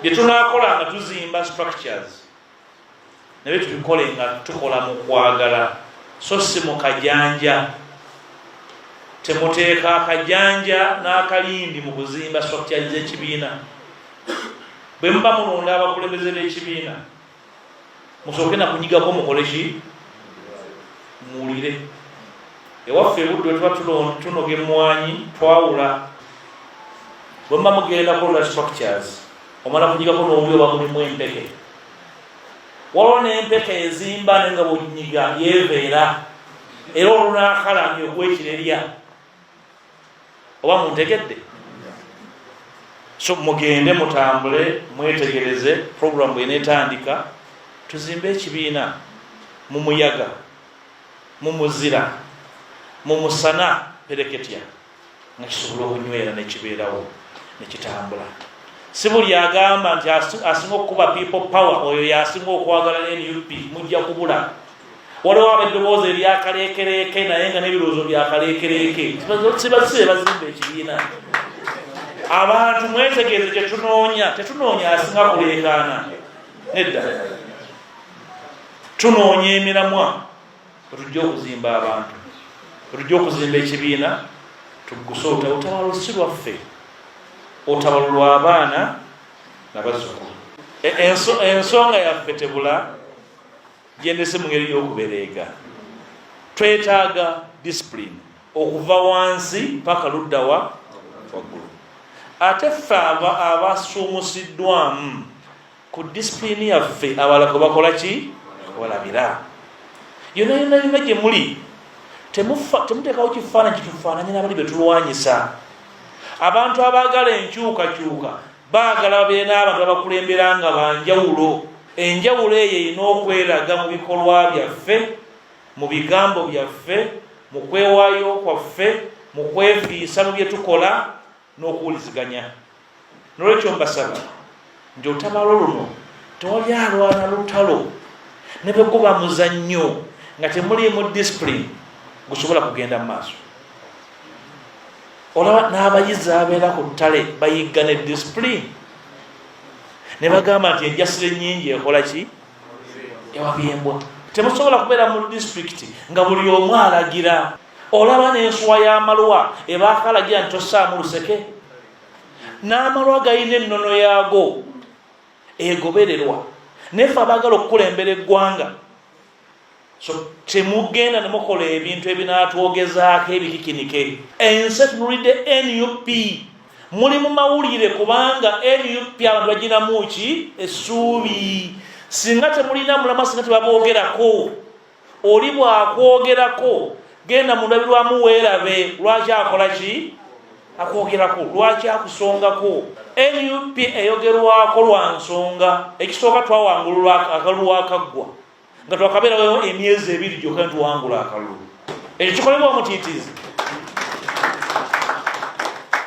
bye tunakola nga tuzimba structures naye tubikole nga tukola mu kwagala so si mu kajanja. Temuteeka akajanja n'akalindi mu kuzimba structures z'ekibiina. Bwe muba mulonda abakulembeze b'ekibiina musooke na kunyigako mukole ki? Muwulire. Ewaffe ebudde tuba tunoga emmwanyi twawula. Bwe muba mugenda kulola structures omala kunyigako n'obubi oba mulimu empeke. Waliwo n'empeke ezimba naye nga bw'onyiga yeeveera era olunaakalamya ogw'ekirerya. Oba muntegedde? So mugende mutambule mwetegereze program bw'eneetandika tuzimbe ekibiina mu muyaga, mu muzira, mu musana pereketya nga kisobola okunywera nekibeerawo nekitambula. Si buli agamba nti asinga okukuba people power oyo yasinga okwagala NUP mujja kubula. Waliwo ab'eddoboozi eryakaleekereeke naye nga n'ebirowoozo byakaleekereeke sibasibe bazimba ekibiina. Abantu mwetegereze kye tunoonya, tetunoonya asinga kuleekaana nedda. Tunoonya emiramwa tujja okuzimba abantu, tujja okuzimba ekibiina tugguse otabalo si lwaffe, otabalo lw'abaana n'abazzukulu. Ensonga yaffe tebula gyendese mu ngeri y'okubereega. Twetaaga discipline okuva wansi paka ludda waggulu. Ate ffe abasuumusiddwamu ku discipline yaffe abalala kwe bakola ki? Walabira. Yonna gye muli temuteekawo kifaananyi kitufaananye n'abali be tulwanyisa. Abantu abaagala enkyukakyuka baagala babeere n'abantu abakulembera nga banjawulo. Enjawulo eyo erina okweraga mu bikolwa byaffe, mu bigambo byaffe, mu kwewaayo kwaffe, mu kwefiisa mu bye tukola n'okuwuliziganya. Nolwekyo mbasaba nti otabalo luno tewali alwana lutalo ne bwe guba muzannyo nga temuliimu discipline gusobola kugenda mu maaso. Olaba n'abayizi abeera ku ttale bayigga ne discipline ne bagamba nti enjasiro ennyingi ekola ki? Ewabyembwa. Temusobola kubeera mu disitulikiti nga buli omu alagira. Olaba n'ensuwa y'amalwa ebaakalagira nti tossaamu luseke. N'amalwa galina ennono yaago egobererwa. Neffe abaagala okukulembera eggwanga so temugenda ne mukola ebintu ebinaatwogezaako ebikikinike. Ensi etunulidde NUP muli mu mawulire kubanga NUP abantu baginamu ki? Essuubi. Singa temulina mulama, singa tebaboogerako, oli bwakwogerako genda mu ndabirwamu weerabe lwaki akola ki? Akwogerako. Lwaki akusongako? NUP eyogerwako lwa nsonga. Ekisooka twawangulula akalulu akaggwa nga twakabeerawo emyezi 2 gyokka ne tuwangula akalulu. Ekyo kikolebwa omutiitiizi.